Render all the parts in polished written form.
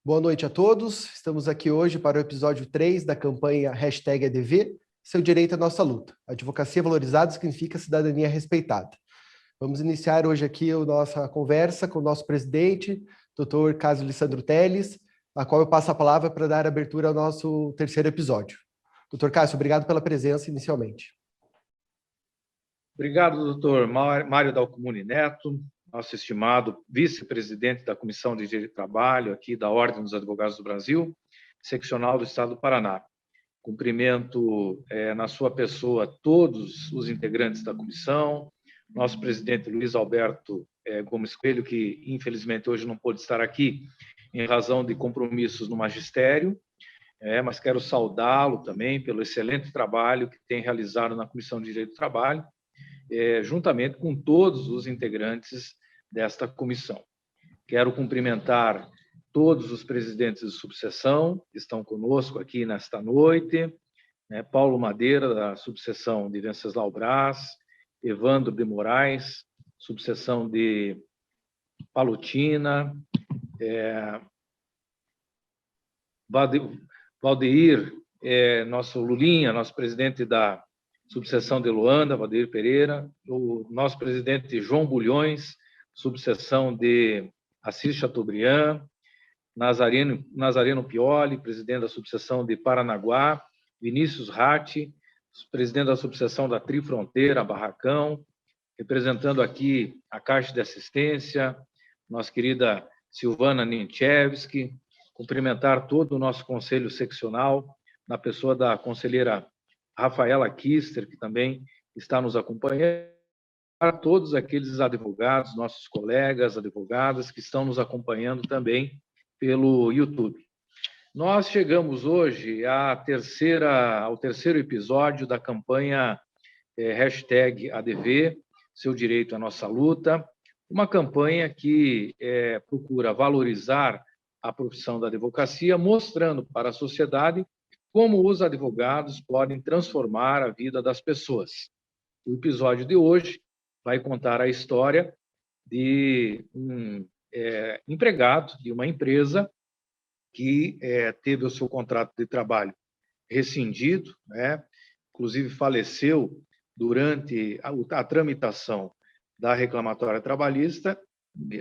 Boa noite a todos. Estamos aqui hoje para o episódio 3 da campanha #ADV, Seu Direito à Nossa Luta. Advocacia valorizada significa cidadania respeitada. Vamos iniciar hoje aqui a nossa conversa com o nosso presidente, Dr. Cássio Lissandro Teles, a qual eu passo a palavra para dar abertura ao nosso terceiro episódio. Dr. Cássio, obrigado pela presença inicialmente. Obrigado, doutor Mário Dalcumuni Neto, nosso estimado vice-presidente da Comissão de Direito do Trabalho, aqui da Ordem dos Advogados do Brasil, seccional do Estado do Paraná. Cumprimento, na sua pessoa, todos os integrantes da comissão, nosso presidente Luiz Alberto Gomes Coelho, que infelizmente hoje não pôde estar aqui em razão de compromissos no magistério, mas quero saudá-lo também pelo excelente trabalho que tem realizado na Comissão de Direito do Trabalho, juntamente com todos os integrantes desta comissão. Quero cumprimentar todos os presidentes de subseção que estão conosco aqui nesta noite, Paulo Madeira, da subseção de Venceslau Braz, Evandro de Moraes, subseção de Palotina, Valdeir, nosso Lulinha, nosso presidente da subseção de Luanda, Valdeir Pereira, o nosso presidente João Bulhões, subseção de Assis Chateaubriand, Nazareno Pioli, presidente da subseção de Paranaguá, Vinícius Ratti, presidente da subseção da Trifronteira, Barracão, representando aqui a Caixa de Assistência, nossa querida Silvana Nienchevski, cumprimentar todo o nosso conselho seccional, na pessoa da conselheira Rafaela Kister, que também está nos acompanhando, a todos aqueles advogados, nossos colegas advogadas que estão nos acompanhando também pelo YouTube. Nós chegamos hoje ao terceiro episódio da campanha #ADV, Seu Direito à Nossa Luta, uma campanha que procura valorizar a profissão da advocacia, mostrando para a sociedade como os advogados podem transformar a vida das pessoas. O episódio de hoje vai contar a história de um empregado de uma empresa que teve o seu contrato de trabalho rescindido, inclusive faleceu durante a tramitação da reclamatória trabalhista,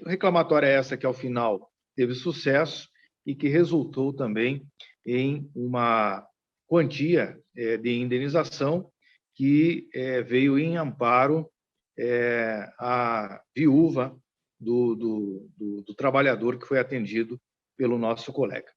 reclamatória essa que, ao final, teve sucesso e que resultou também em uma quantia de indenização que veio em amparo à viúva do trabalhador que foi atendido pelo nosso colega.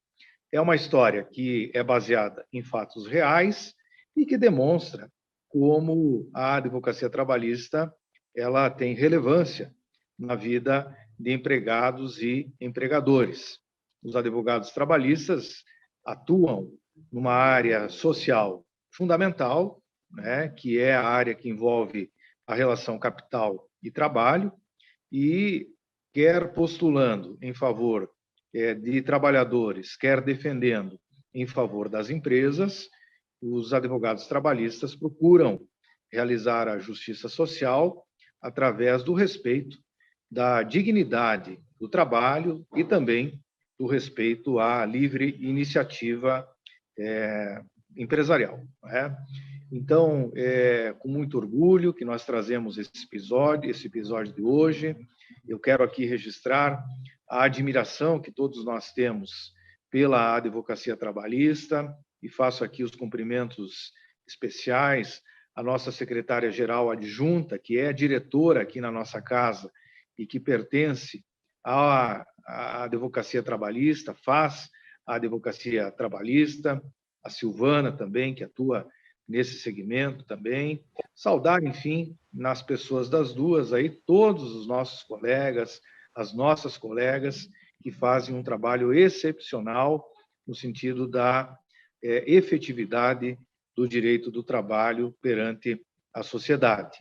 É uma história que é baseada em fatos reais e que demonstra como a advocacia trabalhista ela tem relevância na vida de empregados e empregadores. Os advogados trabalhistas atuam numa área social fundamental, que é a área que envolve a relação capital e trabalho, e quer postulando em favor de trabalhadores, quer defendendo em favor das empresas, os advogados trabalhistas procuram realizar a justiça social através do respeito da dignidade do trabalho e também do respeito à livre iniciativa empresarial. Então, com muito orgulho que nós trazemos esse episódio de hoje. Eu quero aqui registrar a admiração que todos nós temos pela advocacia trabalhista e faço aqui os cumprimentos especiais à nossa secretária-geral adjunta, que é diretora aqui na nossa casa e que pertence à advocacia trabalhista, faz a advocacia trabalhista, a Silvana também, que atua nesse segmento também. Saudar, enfim, nas pessoas das duas, aí, todos os nossos colegas, as nossas colegas, que fazem um trabalho excepcional no sentido da efetividade do direito do trabalho perante a sociedade.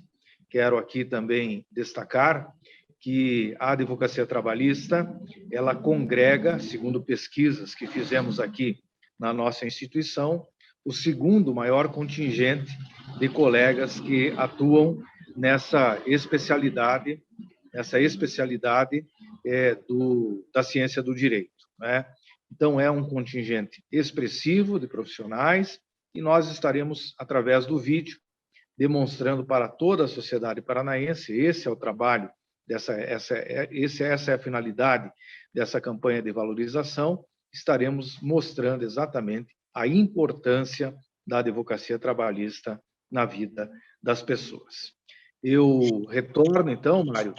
Quero aqui também destacar que a advocacia trabalhista, ela congrega, segundo pesquisas que fizemos aqui na nossa instituição, o segundo maior contingente de colegas que atuam nessa especialidade da ciência do direito. Então, é um contingente expressivo de profissionais e nós estaremos, através do vídeo, demonstrando para toda a sociedade paranaense, esse é o trabalho, essa é a finalidade dessa campanha de valorização, estaremos mostrando exatamente a importância da advocacia trabalhista na vida das pessoas. Eu retorno, então, Mário,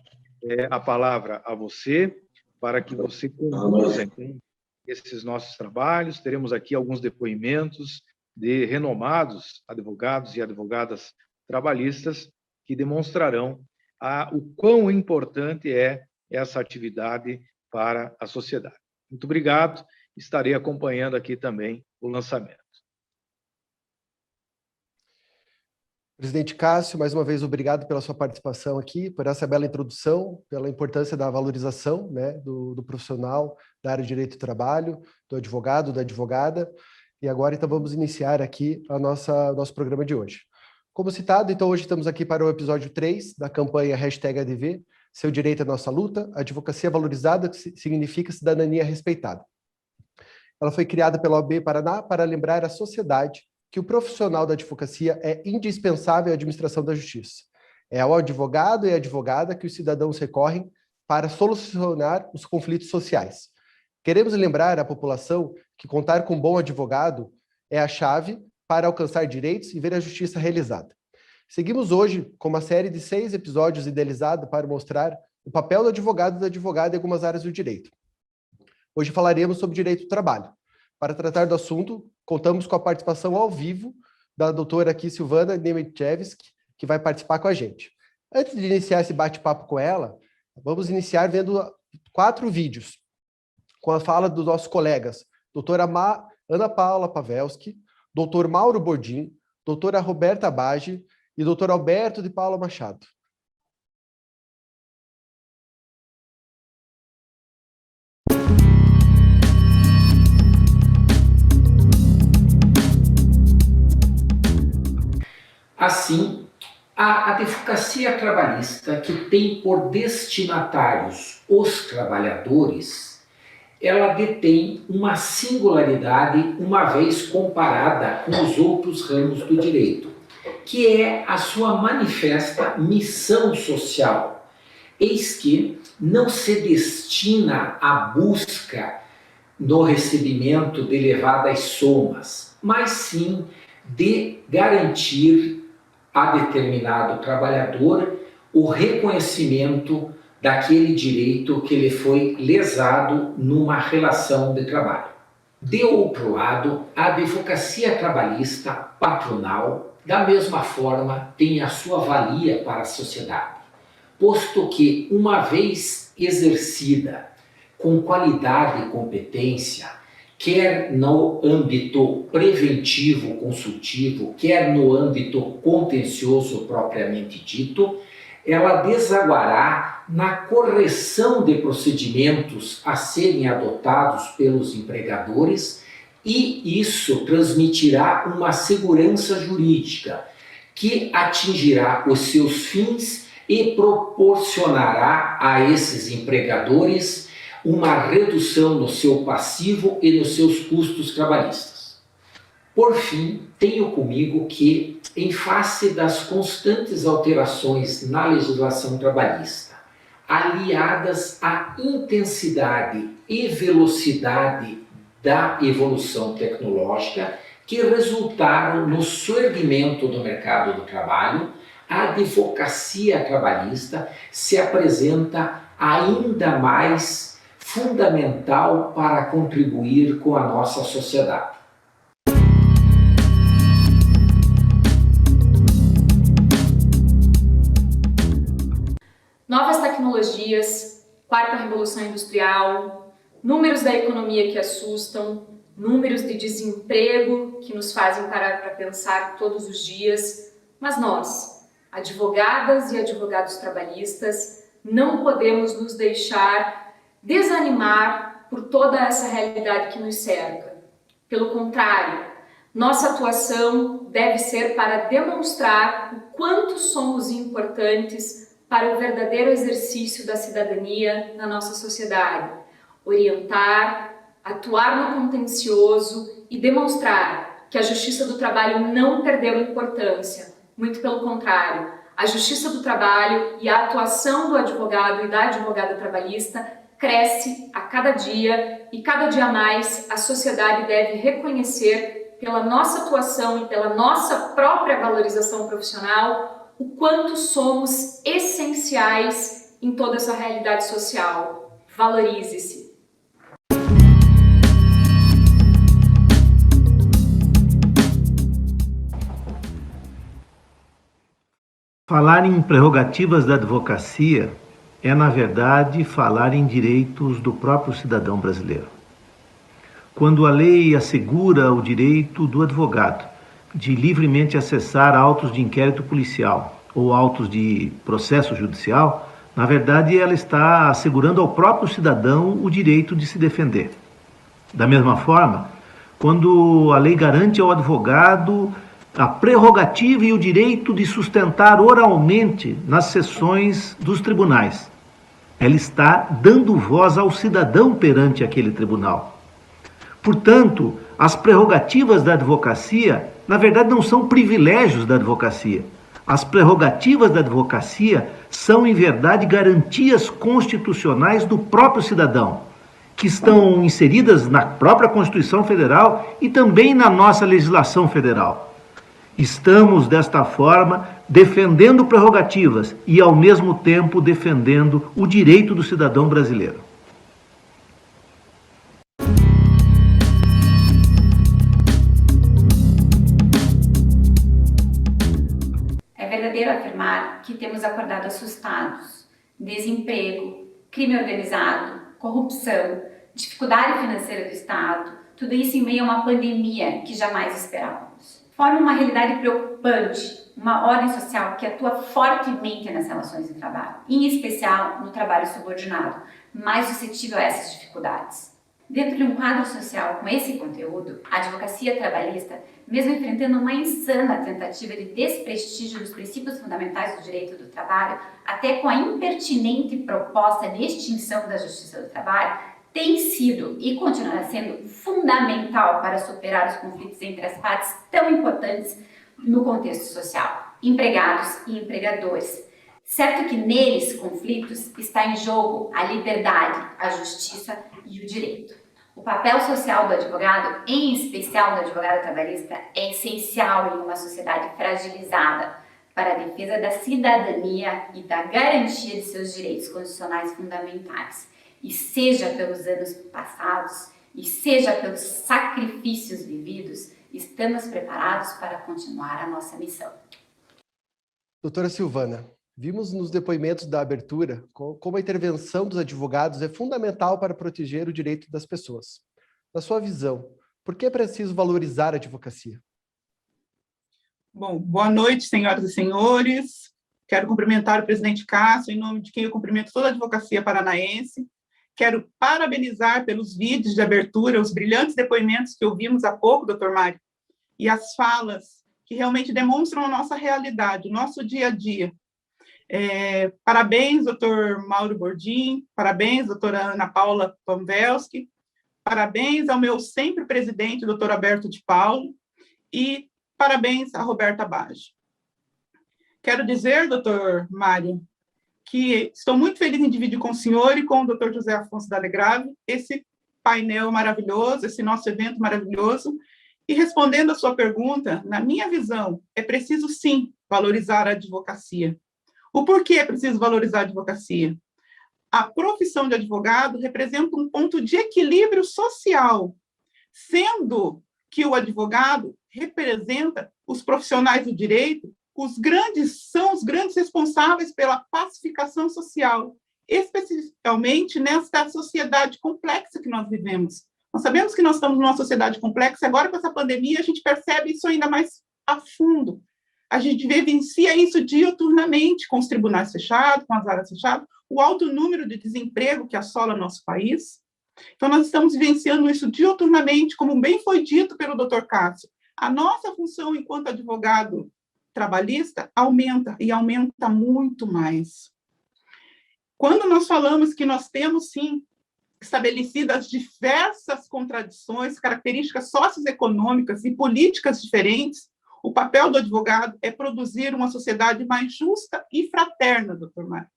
a palavra a você, para que você conduza, então, esses nossos trabalhos. Teremos aqui alguns depoimentos de renomados advogados e advogadas trabalhistas que demonstrarão o quão importante é essa atividade para a sociedade. Muito obrigado. Estarei acompanhando aqui também o lançamento. Presidente Cássio, mais uma vez, obrigado pela sua participação aqui, por essa bela introdução, pela importância da valorização, né, do profissional da área de direito do trabalho, do advogado, da advogada. E agora, então, vamos iniciar aqui nosso programa de hoje. Como citado, então, hoje estamos aqui para o episódio 3 da campanha #ADV, Seu Direito é Nossa Luta, Advocacia Valorizada, que significa cidadania respeitada. Ela foi criada pela OAB Paraná para lembrar à sociedade que o profissional da advocacia é indispensável à administração da justiça. É ao advogado e à advogada que os cidadãos recorrem para solucionar os conflitos sociais. Queremos lembrar à população que contar com um bom advogado é a chave para alcançar direitos e ver a justiça realizada. Seguimos hoje com uma série de 6 episódios idealizados para mostrar o papel do advogado e da advogada em algumas áreas do direito. Hoje falaremos sobre direito do trabalho. Para tratar do assunto, contamos com a participação ao vivo da doutora aqui, Silvana Nemetchevski, que vai participar com a gente. Antes de iniciar esse bate-papo com ela, vamos iniciar vendo 4 vídeos, com a fala dos nossos colegas, doutora Ana Paula Pavelski, doutor Mauro Bordim, doutora Roberta Bage e doutor Alberto de Paula Machado. Assim, a advocacia trabalhista, que tem por destinatários os trabalhadores, ela detém uma singularidade uma vez comparada com os outros ramos do direito, que é a sua manifesta missão social. Eis que não se destina à busca no recebimento de elevadas somas, mas sim de garantir a determinado trabalhador o reconhecimento daquele direito que lhe foi lesado numa relação de trabalho. De outro lado, a advocacia trabalhista patronal, da mesma forma, tem a sua valia para a sociedade, posto que, uma vez exercida com qualidade e competência, quer no âmbito preventivo consultivo, quer no âmbito contencioso propriamente dito, ela desaguará na correção de procedimentos a serem adotados pelos empregadores e isso transmitirá uma segurança jurídica que atingirá os seus fins e proporcionará a esses empregadores uma redução no seu passivo e nos seus custos trabalhistas. Por fim, tenho comigo que, em face das constantes alterações na legislação trabalhista, aliadas à intensidade e velocidade da evolução tecnológica que resultaram no surgimento do mercado do trabalho, a advocacia trabalhista se apresenta ainda mais fundamental para contribuir com a nossa sociedade. Novas tecnologias, quarta revolução industrial, números da economia que assustam, números de desemprego que nos fazem parar para pensar todos os dias, mas nós, advogadas e advogados trabalhistas, não podemos nos deixar desanimar por toda essa realidade que nos cerca. Pelo contrário, nossa atuação deve ser para demonstrar o quanto somos importantes para o verdadeiro exercício da cidadania na nossa sociedade, orientar, atuar no contencioso e demonstrar que a Justiça do Trabalho não perdeu importância. Muito pelo contrário, a Justiça do Trabalho e a atuação do advogado e da advogada trabalhista cresce a cada dia e cada dia mais a sociedade deve reconhecer pela nossa atuação e pela nossa própria valorização profissional o quanto somos essenciais em toda essa realidade social. Valorize-se. Falar em prerrogativas da advocacia é, na verdade, falar em direitos do próprio cidadão brasileiro. Quando a lei assegura o direito do advogado de livremente acessar autos de inquérito policial ou autos de processo judicial, na verdade, ela está assegurando ao próprio cidadão o direito de se defender. Da mesma forma, quando a lei garante ao advogado a prerrogativa e o direito de sustentar oralmente nas sessões dos tribunais, ela está dando voz ao cidadão perante aquele tribunal. Portanto, as prerrogativas da advocacia, na verdade, não são privilégios da advocacia. As prerrogativas da advocacia são, em verdade, garantias constitucionais do próprio cidadão, que estão inseridas na própria Constituição Federal e também na nossa legislação federal. Estamos, desta forma, defendendo prerrogativas e, ao mesmo tempo, defendendo o direito do cidadão brasileiro. É verdadeiro afirmar que temos acordado assustados. Desemprego, crime organizado, corrupção, dificuldade financeira do Estado, tudo isso em meio a uma pandemia que jamais esperávamos. Forma uma realidade preocupante, uma ordem social que atua fortemente nas relações de trabalho, em especial no trabalho subordinado, mais suscetível a essas dificuldades. Dentro de um quadro social com esse conteúdo, a advocacia trabalhista, mesmo enfrentando uma insana tentativa de desprestígio dos princípios fundamentais do direito do trabalho, até com a impertinente proposta de extinção da Justiça do Trabalho, tem sido e continuará sendo fundamental para superar os conflitos entre as partes tão importantes no contexto social, empregados e empregadores. Certo que neles conflitos está em jogo a liberdade, a justiça e o direito. O papel social do advogado, em especial do advogado trabalhista, é essencial em uma sociedade fragilizada para a defesa da cidadania e da garantia de seus direitos constitucionais fundamentais. E seja pelos anos passados, e seja pelos sacrifícios vividos, estamos preparados para continuar a nossa missão. Doutora Silvana, vimos nos depoimentos da abertura como a intervenção dos advogados é fundamental para proteger o direito das pessoas. Na sua visão, por que é preciso valorizar a advocacia? Bom, boa noite, senhoras e senhores. Quero cumprimentar o presidente Cássio, em nome de quem eu cumprimento toda a advocacia paranaense. Quero parabenizar pelos vídeos de abertura, os brilhantes depoimentos que ouvimos há pouco, doutor Mário, e as falas que realmente demonstram a nossa realidade, o nosso dia a dia. Parabéns, doutor Mauro Bordim, parabéns, doutora Ana Paula Pamvelski, parabéns ao meu sempre presidente, doutor Alberto de Paulo, e parabéns a Roberta Bage. Quero dizer, doutor Mário, que estou muito feliz em dividir com o senhor e com o doutor José Afonso D'Alegrave esse painel maravilhoso, esse nosso evento maravilhoso. E respondendo a sua pergunta, na minha visão, é preciso sim valorizar a advocacia. O porquê é preciso valorizar a advocacia? A profissão de advogado representa um ponto de equilíbrio social, sendo que o advogado representa os profissionais do direito, são os grandes responsáveis pela pacificação social, especialmente nesta sociedade complexa que nós vivemos. Nós sabemos que nós estamos numa sociedade complexa, agora com essa pandemia a gente percebe isso ainda mais a fundo. A gente vivencia isso diuturnamente, com os tribunais fechados, com as áreas fechadas, o alto número de desemprego que assola nosso país. Então, nós estamos vivenciando isso diuturnamente, como bem foi dito pelo doutor Cássio. A nossa função enquanto advogado trabalhista aumenta, e aumenta muito mais. Quando nós falamos que nós temos, sim, estabelecidas diversas contradições, características socioeconômicas e políticas diferentes, o papel do advogado é produzir uma sociedade mais justa e fraterna, doutor Mário.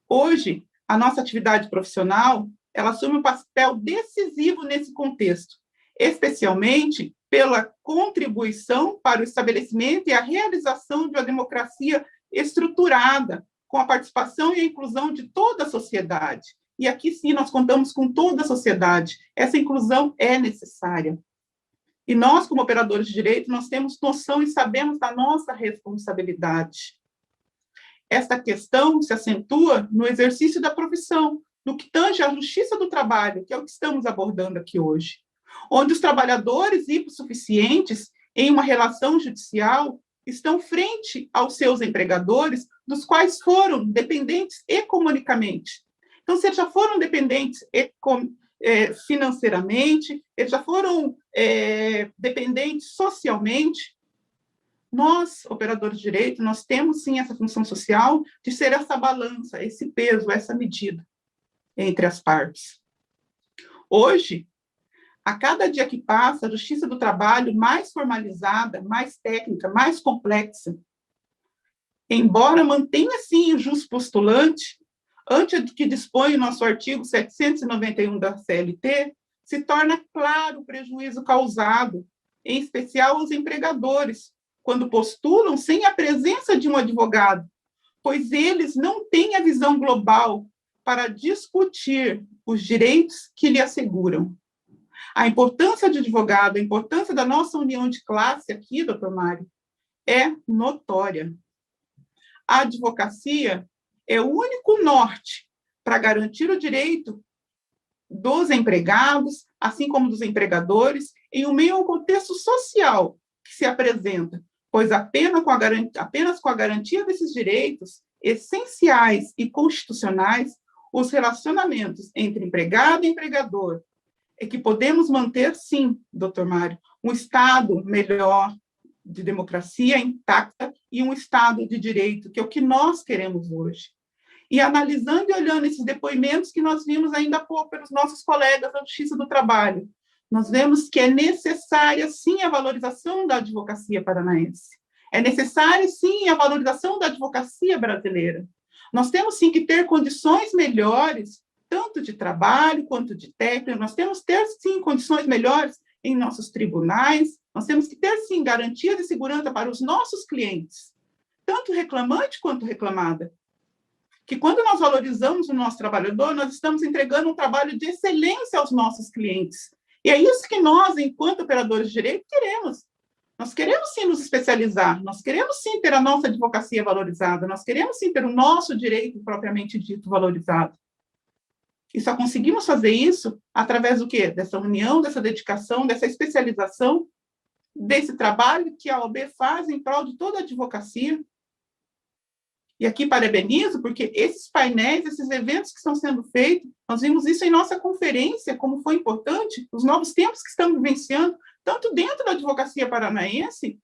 Hoje, a nossa atividade profissional, ela assume um papel decisivo nesse contexto, especialmente pela contribuição para o estabelecimento e a realização de uma democracia estruturada, com a participação e a inclusão de toda a sociedade. E aqui sim nós contamos com toda a sociedade. Essa inclusão é necessária. E nós, como operadores de direito, nós temos noção e sabemos da nossa responsabilidade. Esta questão se acentua no exercício da profissão, no que tange à justiça do trabalho, que é o que estamos abordando aqui hoje, onde os trabalhadores hipossuficientes em uma relação judicial estão frente aos seus empregadores, dos quais foram dependentes economicamente. Então, se eles já foram dependentes financeiramente, eles já foram dependentes socialmente, nós, operadores de direito, nós temos sim essa função social de ser essa balança, esse peso, essa medida entre as partes. Hoje, a cada dia que passa, a justiça do trabalho mais formalizada, mais técnica, mais complexa, embora mantenha sim o jus postulante, antes do que dispõe o nosso artigo 791 da CLT, se torna claro o prejuízo causado, em especial aos empregadores, quando postulam sem a presença de um advogado, pois eles não têm a visão global para discutir os direitos que lhe asseguram. A importância de advogado, a importância da nossa união de classe aqui, doutor Mário, é notória. A advocacia é o único norte para garantir o direito dos empregados, assim como dos empregadores, em um meio ao contexto social que se apresenta, pois apenas com a garantia desses direitos essenciais e constitucionais, os relacionamentos entre empregado e empregador é que podemos manter, sim, doutor Mário, um Estado melhor, de democracia intacta e um Estado de direito, que é o que nós queremos hoje. E analisando e olhando esses depoimentos que nós vimos ainda há pouco pelos nossos colegas da Justiça do Trabalho, nós vemos que é necessária, sim, a valorização da advocacia paranaense. É necessária, sim, a valorização da advocacia brasileira. Nós temos, sim, que ter condições melhores, tanto de trabalho quanto de técnica. Nós temos que ter, sim, condições melhores em nossos tribunais. Nós temos que ter, sim, garantia de segurança para os nossos clientes, tanto reclamante quanto reclamada. Que quando nós valorizamos o nosso trabalhador, nós estamos entregando um trabalho de excelência aos nossos clientes. E é isso que nós, enquanto operadores de direito, queremos. Nós queremos, sim, nos especializar, nós queremos, sim, ter a nossa advocacia valorizada, nós queremos, sim, ter o nosso direito propriamente dito valorizado. E só conseguimos fazer isso através do quê? Dessa união, dessa dedicação, dessa especialização, desse trabalho que a OAB faz em prol de toda a advocacia. E aqui parabenizo, porque esses painéis, esses eventos que estão sendo feitos, nós vimos isso em nossa conferência, como foi importante, os novos tempos que estamos vivenciando, tanto dentro da advocacia paranaense,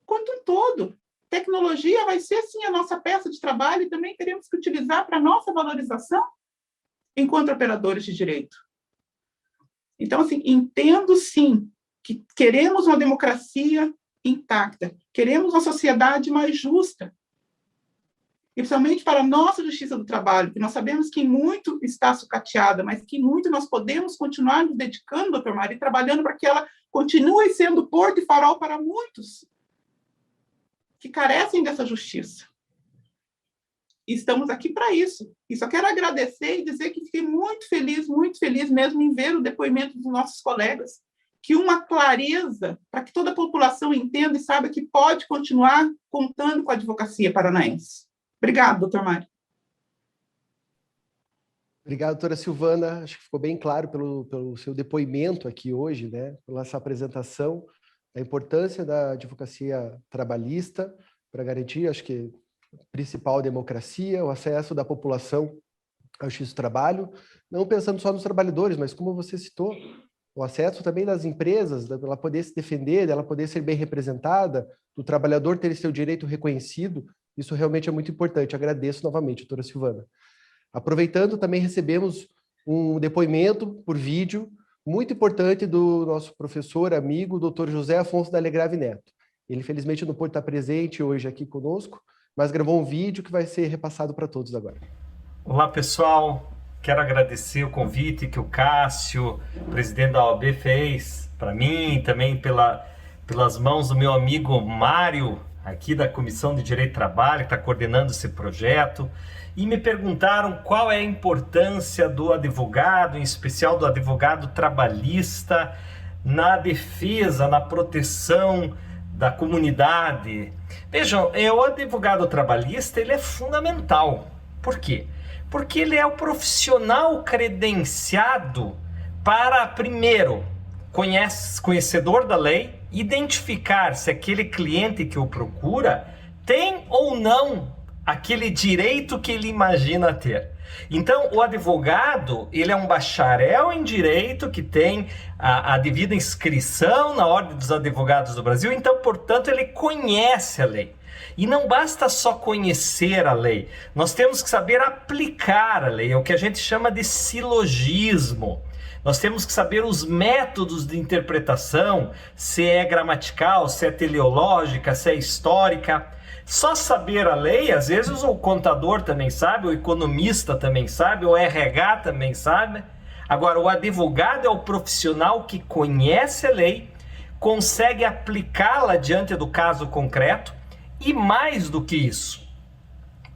quanto em todo. Tecnologia vai ser, sim, a nossa peça de trabalho e também teremos que utilizar para a nossa valorização enquanto operadores de direito. Então, assim, entendo, sim, que queremos uma democracia intacta, queremos uma sociedade mais justa, e principalmente para a nossa justiça do trabalho, que nós sabemos que muito está sucateada, mas que muito nós podemos continuar nos dedicando, doutor Mário, e trabalhando para que ela continue sendo porto e farol para muitos que carecem dessa justiça. E estamos aqui para isso. E só quero agradecer e dizer que fiquei muito feliz mesmo em ver o depoimento dos nossos colegas, que uma clareza para que toda a população entenda e saiba que pode continuar contando com a advocacia paranaense. Obrigado, doutor Mário. Obrigado, doutora Silvana. Acho que ficou bem claro pelo seu depoimento aqui hoje, né? Pela essa apresentação, a importância da advocacia trabalhista para garantir, acho que, a principal democracia, o acesso da população ao justiça do trabalho, não pensando só nos trabalhadores, mas como você citou, o acesso também das empresas, ela poder se defender, ela poder ser bem representada, do trabalhador ter seu direito reconhecido. Isso realmente é muito importante. Agradeço novamente, doutora Silvana. Aproveitando, também recebemos um depoimento por vídeo muito importante do nosso professor, amigo, Dr. José Afonso da Legrave Neto. Ele, infelizmente, não pôde estar presente hoje aqui conosco, mas gravou um vídeo que vai ser repassado para todos agora. Olá, pessoal. Quero agradecer o convite que o Cássio, presidente da OAB, fez para mim e também pelas mãos do meu amigo Mário, aqui da Comissão de Direito do Trabalho, que está coordenando esse projeto. E me perguntaram qual é a importância do advogado, em especial do advogado trabalhista, na defesa, na proteção da comunidade. Vejam, o advogado trabalhista ele é fundamental. Por quê? Porque ele é o profissional credenciado para, primeiro, conhecedor da lei, identificar se aquele cliente que o procura tem ou não aquele direito que ele imagina ter. Então, o advogado, ele é um bacharel em direito que tem a devida inscrição na Ordem dos Advogados do Brasil, então, portanto, ele conhece a lei. E não basta só conhecer a lei, nós temos que saber aplicar a lei, é o que a gente chama de silogismo. Nós temos que saber os métodos de interpretação, se é gramatical, se é teleológica, se é histórica. Só saber a lei, às vezes o contador também sabe, o economista também sabe, o RH também sabe. Agora, o advogado é o profissional que conhece a lei, consegue aplicá-la diante do caso concreto e, mais do que isso,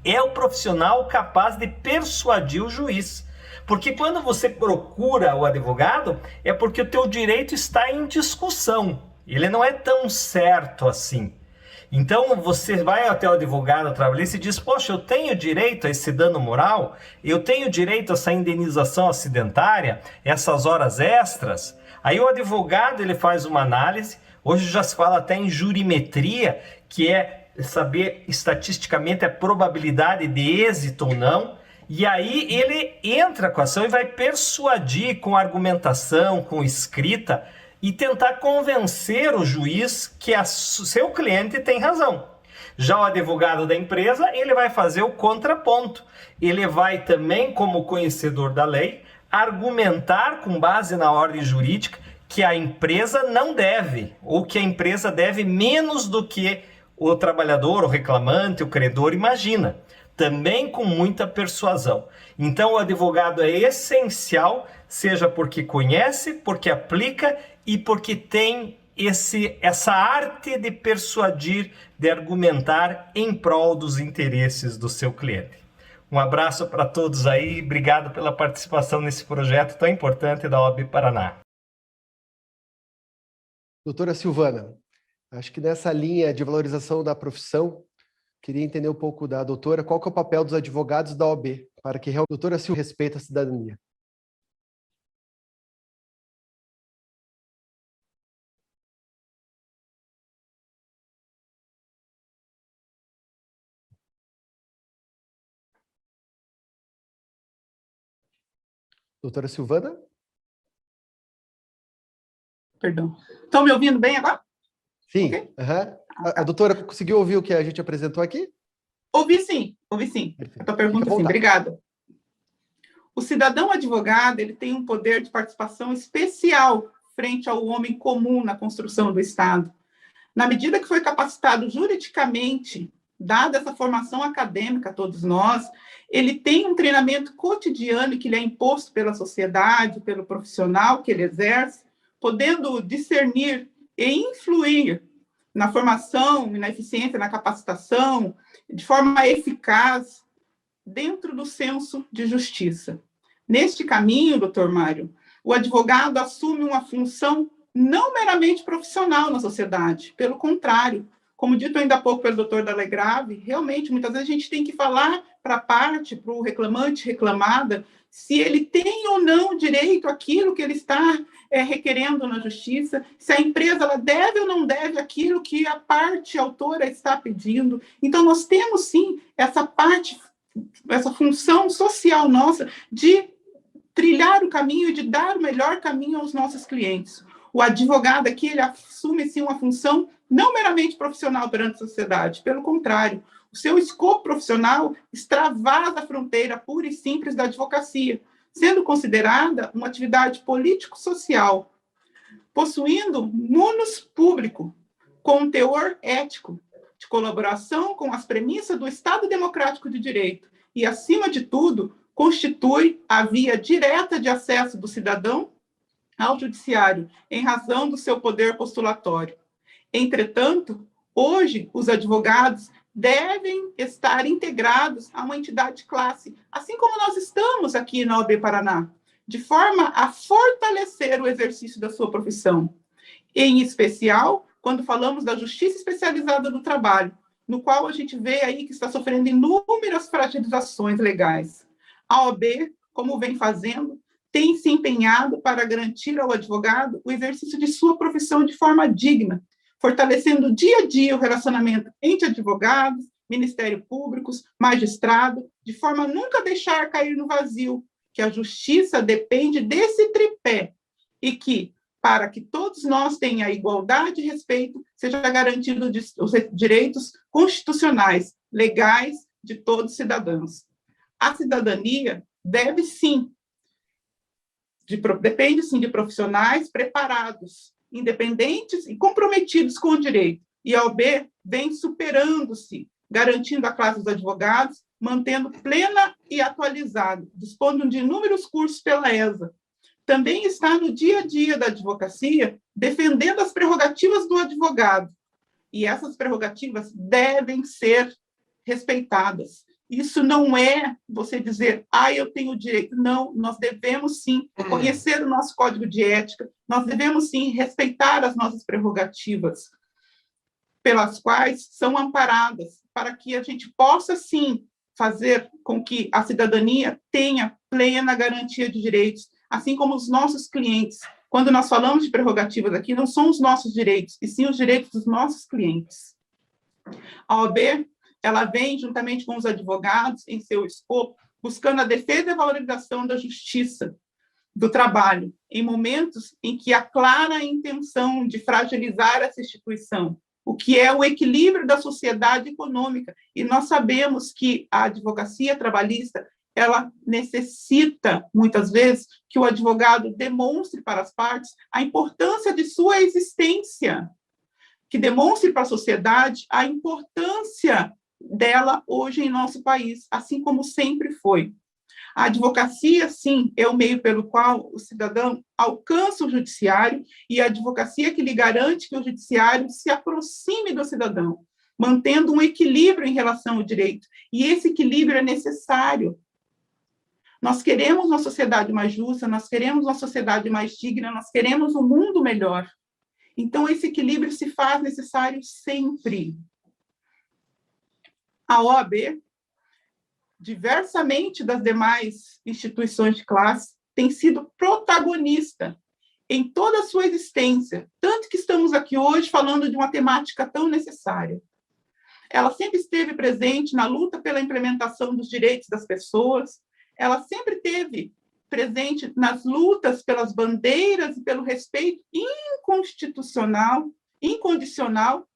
é o profissional capaz de persuadir o juiz. Porque quando você procura o advogado, é porque o teu direito está em discussão. Ele não é tão certo assim. Então você vai até o advogado trabalhista e diz, poxa, eu tenho direito a esse dano moral, eu tenho direito a essa indenização acidentária, essas horas extras. Aí o advogado ele faz uma análise, hoje já se fala até em jurimetria, que é saber estatisticamente a probabilidade de êxito ou não, e aí ele entra com a ação e vai persuadir com argumentação, com escrita, e tentar convencer o juiz que seu cliente tem razão. Já o advogado da empresa, ele vai fazer o contraponto. Ele vai também, como conhecedor da lei, argumentar com base na ordem jurídica que a empresa não deve, ou que a empresa deve menos do que o trabalhador, o reclamante, o credor imagina. Também com muita persuasão. Então o advogado é essencial, seja porque conhece, porque aplica e porque tem essa arte de persuadir, de argumentar em prol dos interesses do seu cliente. Um abraço para todos aí, obrigado pela participação nesse projeto tão importante da OAB Paraná. Doutora Silvana, acho que nessa linha de valorização da profissão, queria entender um pouco da doutora, qual que é o papel dos advogados da OAB, para que a doutora se respeite a cidadania. Doutora Silvana? Perdão. Estão me ouvindo bem agora? Sim. Okay? Uhum. A doutora conseguiu ouvir o que a gente apresentou aqui? Ouvi sim. Perfeito. A tua pergunta sim, obrigada. O cidadão advogado ele tem um poder de participação especial frente ao homem comum na construção do Estado. Na medida que foi capacitado juridicamente, dada essa formação acadêmica a todos nós, ele tem um treinamento cotidiano que lhe é imposto pela sociedade, pelo profissional que ele exerce, podendo discernir e influir na formação, na eficiência, na capacitação, de forma eficaz, dentro do senso de justiça. Neste caminho, doutor Mário, o advogado assume uma função não meramente profissional na sociedade, pelo contrário, como dito ainda há pouco pelo doutor da Legrave, realmente, muitas vezes a gente tem que falar para a parte, para o reclamante, reclamada, se ele tem ou não direito àquilo que ele está requerendo na justiça, se a empresa ela deve ou não deve aquilo que a parte autora está pedindo. Então, nós temos, sim, essa parte, essa função social nossa de trilhar o caminho e de dar o melhor caminho aos nossos clientes. O advogado aqui, ele assume, sim, uma função não meramente profissional perante a sociedade, pelo contrário, o seu escopo profissional extravasa a fronteira pura e simples da advocacia, sendo considerada uma atividade político-social, possuindo munus público, com um teor ético, de colaboração com as premissas do Estado Democrático de Direito e, acima de tudo, constitui a via direta de acesso do cidadão ao judiciário, em razão do seu poder postulatório. Entretanto, hoje, os advogados devem estar integrados a uma entidade classe, assim como nós estamos aqui na OAB Paraná, de forma a fortalecer o exercício da sua profissão, em especial quando falamos da Justiça Especializada do Trabalho, no qual a gente vê aí que está sofrendo inúmeras fragilizações legais. A OAB, como vem fazendo, tem se empenhado para garantir ao advogado o exercício de sua profissão de forma digna, fortalecendo dia a dia o relacionamento entre advogados, Ministério Público, magistrado, de forma a nunca deixar cair no vazio, que a justiça depende desse tripé e que, para que todos nós tenham a igualdade e respeito, seja garantido os direitos constitucionais, legais de todos os cidadãos. A cidadania deve sim, depende sim de profissionais preparados, independentes e comprometidos com o direito. E a OAB vem superando-se, garantindo a classe dos advogados, mantendo plena e atualizada, dispondo de inúmeros cursos pela ESA. Também está no dia a dia da advocacia, defendendo as prerrogativas do advogado. E essas prerrogativas devem ser respeitadas. Isso não é você dizer, eu tenho direito. Não, nós devemos sim conhecer o nosso código de ética, nós devemos sim respeitar as nossas prerrogativas, pelas quais são amparadas, para que a gente possa sim fazer com que a cidadania tenha plena garantia de direitos, assim como os nossos clientes. Quando nós falamos de prerrogativas aqui, não são os nossos direitos, e sim os direitos dos nossos clientes. A OAB, ela vem, juntamente com os advogados, em seu escopo, buscando a defesa e a valorização da justiça, do trabalho, em momentos em que há clara intenção de fragilizar essa instituição, o que é o equilíbrio da sociedade econômica. E nós sabemos que a advocacia trabalhista, ela necessita, muitas vezes, que o advogado demonstre para as partes a importância de sua existência, que demonstre para a sociedade a importância dela hoje em nosso país, assim como sempre foi. A advocacia, sim, é o meio pelo qual o cidadão alcança o judiciário, e a advocacia que lhe garante que o judiciário se aproxime do cidadão, mantendo um equilíbrio em relação ao direito. E esse equilíbrio é necessário. Nós queremos uma sociedade mais justa, nós queremos uma sociedade mais digna, nós queremos um mundo melhor. Então, esse equilíbrio se faz necessário sempre. A OAB, diversamente das demais instituições de classe, tem sido protagonista em toda a sua existência, tanto que estamos aqui hoje falando de uma temática tão necessária. Ela sempre esteve presente na luta pela implementação dos direitos das pessoas, ela sempre esteve presente nas lutas pelas bandeiras e pelo respeito inconstitucional, incondicional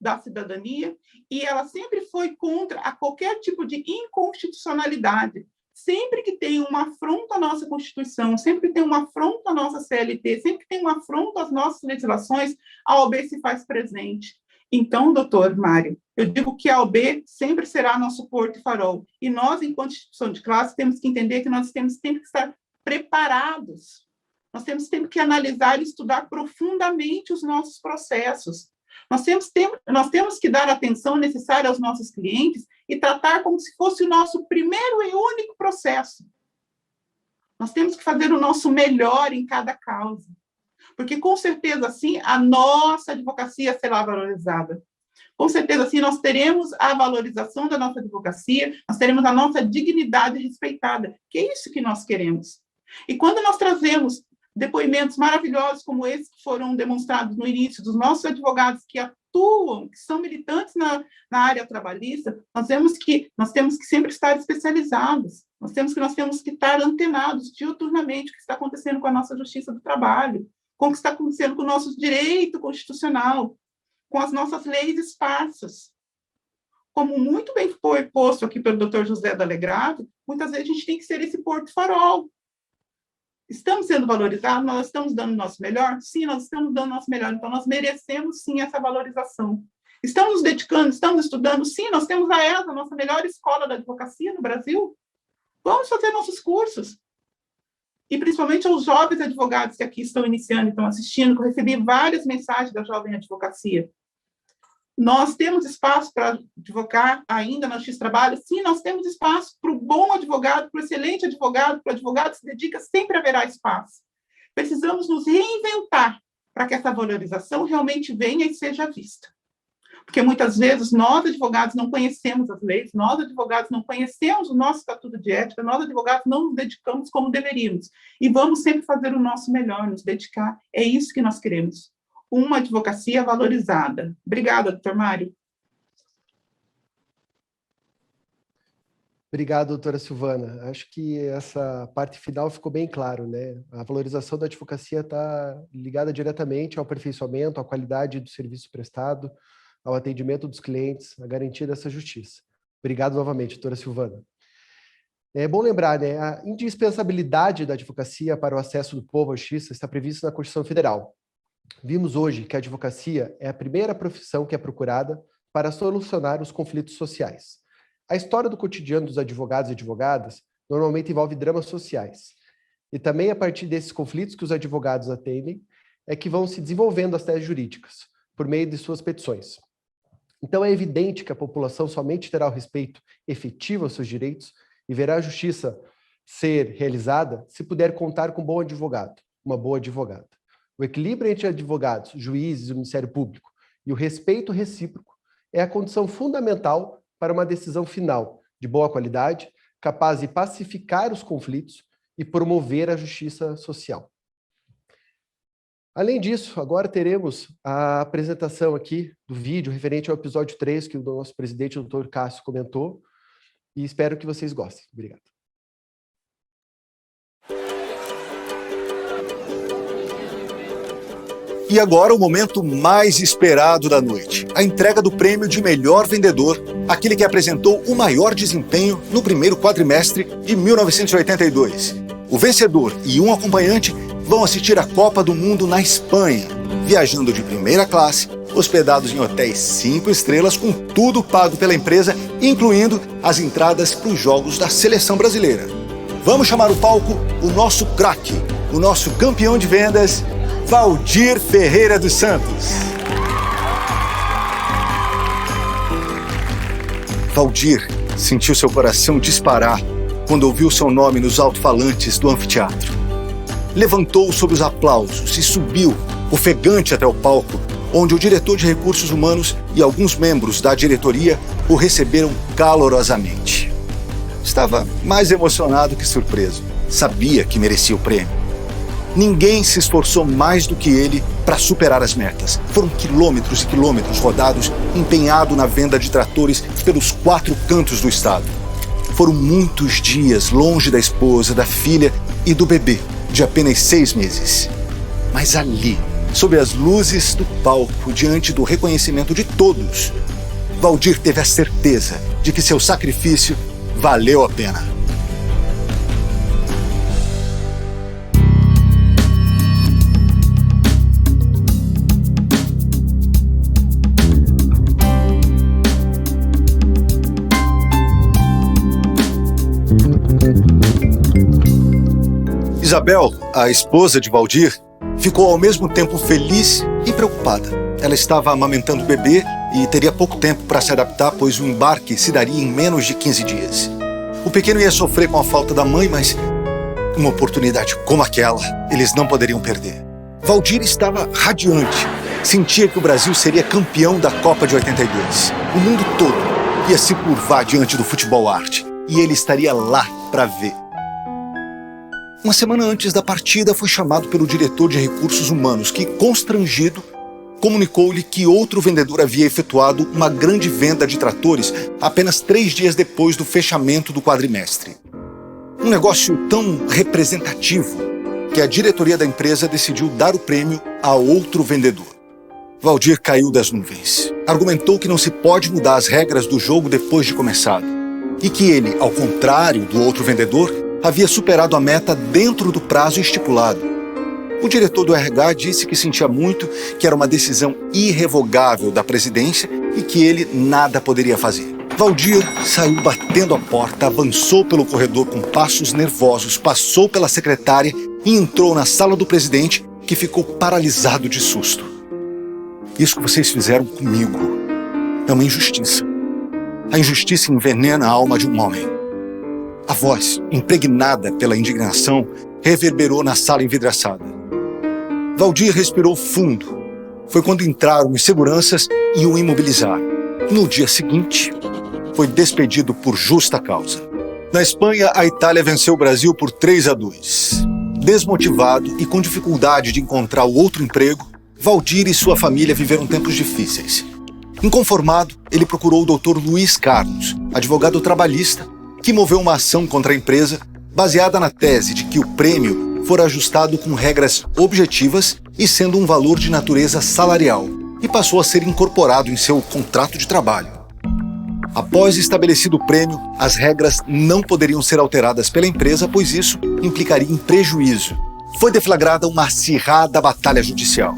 da cidadania, e ela sempre foi contra a qualquer tipo de inconstitucionalidade. Sempre que tem uma afronta à nossa Constituição, sempre que tem uma afronta à nossa CLT, sempre que tem uma afronta às nossas legislações, a OAB se faz presente. Então, doutor Mário, eu digo que a OAB sempre será nosso porto e farol. E nós, enquanto instituição de classe, temos que entender que nós temos sempre que estar preparados. Nós temos sempre que analisar e estudar profundamente os nossos processos. Nós temos que dar a atenção necessária aos nossos clientes e tratar como se fosse o nosso primeiro e único processo. Nós temos que fazer o nosso melhor em cada causa. Porque, com certeza, assim, a nossa advocacia será valorizada. Com certeza, assim, nós teremos a valorização da nossa advocacia, nós teremos a nossa dignidade respeitada, que é isso que nós queremos. E quando nós trazemos depoimentos maravilhosos como esses que foram demonstrados no início, dos nossos advogados que atuam, que são militantes na área trabalhista, nós temos que sempre estar especializados, nós temos que estar antenados diuturnamente o que está acontecendo com a nossa justiça do trabalho, com o que está acontecendo com o nosso direito constitucional, com as nossas leis esparsas. Como muito bem foi posto aqui pelo Dr. José D'Alegrado, muitas vezes a gente tem que ser esse porto farol, Estamos sendo valorizados? Nós estamos dando o nosso melhor? Sim, nós estamos dando o nosso melhor. Então, nós merecemos, sim, essa valorização. Estamos nos dedicando, estamos estudando? Sim, nós temos a ESA, a nossa melhor escola da advocacia no Brasil. Vamos fazer nossos cursos. E, principalmente, aos jovens advogados que aqui estão iniciando, estão assistindo, que eu recebi várias mensagens da Jovem Advocacia. Nós temos espaço para advogar ainda na X Trabalho? Sim, nós temos espaço para o bom advogado, para o excelente advogado, para o advogado que se dedica, sempre haverá espaço. Precisamos nos reinventar para que essa valorização realmente venha e seja vista. Porque muitas vezes nós, advogados, não conhecemos as leis, nós, advogados, não conhecemos o nosso estatuto de ética, nós, advogados, não nos dedicamos como deveríamos. E vamos sempre fazer o nosso melhor, nos dedicar. É isso que nós queremos. Uma advocacia valorizada. Obrigada, doutor Mário. Obrigado, doutora Silvana. Acho que essa parte final ficou bem claro, né? A valorização da advocacia está ligada diretamente ao aperfeiçoamento, à qualidade do serviço prestado, ao atendimento dos clientes, à garantia dessa justiça. Obrigado novamente, doutora Silvana. É bom lembrar, né? A indispensabilidade da advocacia para o acesso do povo à justiça está prevista na Constituição Federal. Vimos hoje que a advocacia é a primeira profissão que é procurada para solucionar os conflitos sociais. A história do cotidiano dos advogados e advogadas normalmente envolve dramas sociais. E também a partir desses conflitos que os advogados atendem é que vão se desenvolvendo as teses jurídicas, por meio de suas petições. Então é evidente que a população somente terá o respeito efetivo aos seus direitos e verá a justiça ser realizada se puder contar com um bom advogado, uma boa advogada. O equilíbrio entre advogados, juízes e o Ministério Público e o respeito recíproco é a condição fundamental para uma decisão final de boa qualidade, capaz de pacificar os conflitos e promover a justiça social. Além disso, agora teremos a apresentação aqui do vídeo referente ao episódio 3 que o nosso presidente, o Dr. Cássio, comentou, e espero que vocês gostem. Obrigado. E agora o momento mais esperado da noite, a entrega do prêmio de melhor vendedor, aquele que apresentou o maior desempenho no primeiro quadrimestre de 1982. O vencedor e um acompanhante vão assistir a Copa do Mundo na Espanha, viajando de primeira classe, hospedados em hotéis 5 estrelas, com tudo pago pela empresa, incluindo as entradas para os jogos da seleção brasileira. Vamos chamar o palco o nosso craque, o nosso campeão de vendas, Valdir Ferreira dos Santos. Valdir sentiu seu coração disparar quando ouviu seu nome nos alto-falantes do anfiteatro. Levantou sob os aplausos e subiu, ofegante, até o palco, onde o diretor de recursos humanos e alguns membros da diretoria o receberam calorosamente. Estava mais emocionado que surpreso. Sabia que merecia o prêmio. Ninguém se esforçou mais do que ele para superar as metas. Foram quilômetros e quilômetros rodados, empenhado na venda de tratores pelos 4 cantos do estado. Foram muitos dias longe da esposa, da filha e do bebê, de apenas 6 meses. Mas ali, sob as luzes do palco, diante do reconhecimento de todos, Valdir teve a certeza de que seu sacrifício valeu a pena. Isabel, a esposa de Valdir, ficou ao mesmo tempo feliz e preocupada. Ela estava amamentando o bebê e teria pouco tempo para se adaptar, pois o embarque se daria em menos de 15 dias. O pequeno ia sofrer com a falta da mãe, mas uma oportunidade como aquela, eles não poderiam perder. Valdir estava radiante. Sentia que o Brasil seria campeão da Copa de 82. O mundo todo ia se curvar diante do futebol arte. E ele estaria lá para ver. Uma semana antes da partida, foi chamado pelo diretor de recursos humanos, que, constrangido, comunicou-lhe que outro vendedor havia efetuado uma grande venda de tratores apenas 3 dias depois do fechamento do quadrimestre. Um negócio tão representativo que a diretoria da empresa decidiu dar o prêmio a outro vendedor. Valdir caiu das nuvens. Argumentou que não se pode mudar as regras do jogo depois de começado. E que ele, ao contrário do outro vendedor, havia superado a meta dentro do prazo estipulado. O diretor do RH disse que sentia muito, que era uma decisão irrevogável da presidência e que ele nada poderia fazer. Valdir saiu batendo a porta, avançou pelo corredor com passos nervosos, passou pela secretária e entrou na sala do presidente, que ficou paralisado de susto. Isso que vocês fizeram comigo é uma injustiça. A injustiça envenena a alma de um homem. A voz, impregnada pela indignação, reverberou na sala envidraçada. Valdir respirou fundo. Foi quando entraram os seguranças e o imobilizaram. No dia seguinte, foi despedido por justa causa. Na Espanha, a Itália venceu o Brasil por 3-2. Desmotivado e com dificuldade de encontrar o outro emprego, Valdir e sua família viveram tempos difíceis. Inconformado, ele procurou o Dr. Luiz Carlos, advogado trabalhista, que moveu uma ação contra a empresa baseada na tese de que o prêmio fora ajustado com regras objetivas e sendo um valor de natureza salarial, e passou a ser incorporado em seu contrato de trabalho. Após estabelecido o prêmio, as regras não poderiam ser alteradas pela empresa, pois isso implicaria em prejuízo. Foi deflagrada uma acirrada batalha judicial.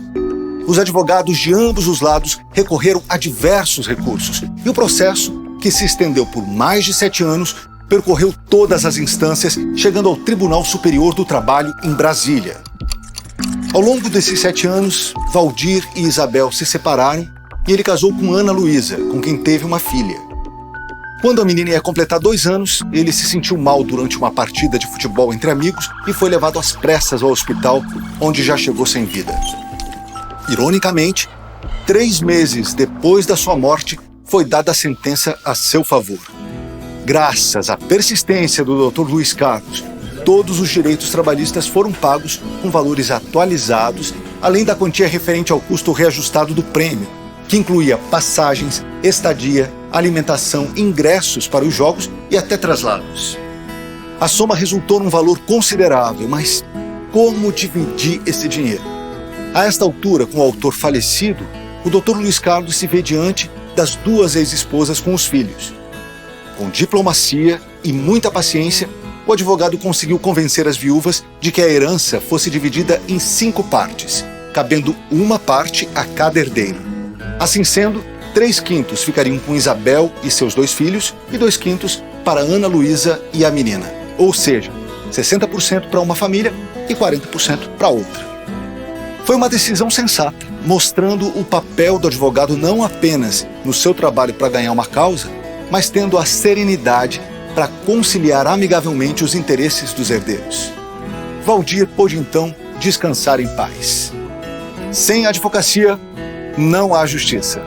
Os advogados de ambos os lados recorreram a diversos recursos, e o processo, que se estendeu por mais de 7 anos, percorreu todas as instâncias, chegando ao Tribunal Superior do Trabalho em Brasília. Ao longo desses 7 anos, Valdir e Isabel se separaram e ele casou com Ana Luísa, com quem teve uma filha. Quando a menina ia completar 2 anos, ele se sentiu mal durante uma partida de futebol entre amigos e foi levado às pressas ao hospital, onde já chegou sem vida. Ironicamente, 3 meses depois da sua morte, foi dada a sentença a seu favor. Graças à persistência do Dr. Luiz Carlos, todos os direitos trabalhistas foram pagos com valores atualizados, além da quantia referente ao custo reajustado do prêmio, que incluía passagens, estadia, alimentação, ingressos para os jogos e até traslados. A soma resultou num valor considerável, mas como dividir esse dinheiro? A esta altura, com o autor falecido, o Dr. Luiz Carlos se vê diante das 2 ex-esposas com os filhos. Com diplomacia e muita paciência, o advogado conseguiu convencer as viúvas de que a herança fosse dividida em 5 partes, cabendo uma parte a cada herdeiro. Assim sendo, 3/5 ficariam com Isabel e seus 2 filhos e 2/5 para Ana Luísa e a menina. Ou seja, 60% para uma família e 40% para outra. Foi uma decisão sensata, mostrando o papel do advogado não apenas no seu trabalho para ganhar uma causa, mas tendo a serenidade para conciliar amigavelmente os interesses dos herdeiros. Valdir pôde então descansar em paz. Sem advocacia, não há justiça.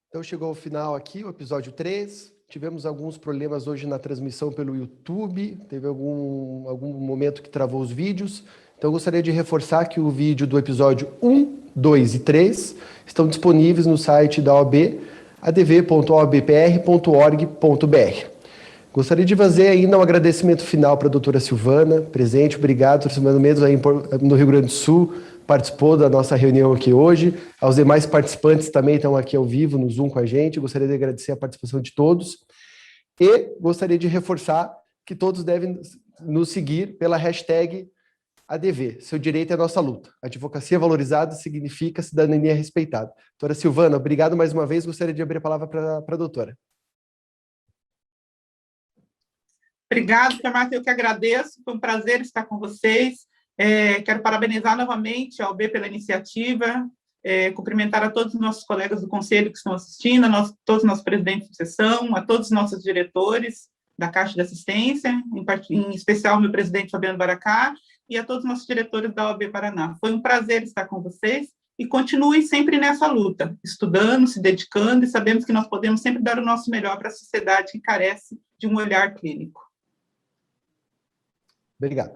Então chegou ao final aqui o episódio 3. Tivemos alguns problemas hoje na transmissão pelo YouTube. Teve algum momento que travou os vídeos. Então eu gostaria de reforçar que o vídeo do episódio 1, 2 e 3 estão disponíveis no site da OAB, adv.oabpr.org.br. Gostaria de fazer ainda um agradecimento final para a doutora Silvana, presente. Obrigado, doutora Silvana, mesmo aí no Rio Grande do Sul, participou da nossa reunião aqui hoje. Aos demais participantes também estão aqui ao vivo no Zoom com a gente. Gostaria de agradecer a participação de todos. E gostaria de reforçar que todos devem nos seguir pela hashtag ADV. Seu direito é nossa luta. Advocacia valorizada significa cidadania respeitada. Doutora Silvana, obrigado mais uma vez. Gostaria de abrir a palavra para a doutora. Obrigada, Marta, eu que agradeço, foi um prazer estar com vocês. Quero parabenizar novamente a OAB pela iniciativa, cumprimentar a todos os nossos colegas do Conselho que estão assistindo, todos os nossos presidentes de sessão, a todos os nossos diretores da Caixa de Assistência, em especial meu presidente Fabiano Baracá, e a todos os nossos diretores da OAB Paraná. Foi um prazer estar com vocês e continuem sempre nessa luta, estudando, se dedicando, e sabemos que nós podemos sempre dar o nosso melhor para a sociedade que carece de um olhar clínico. Obrigado.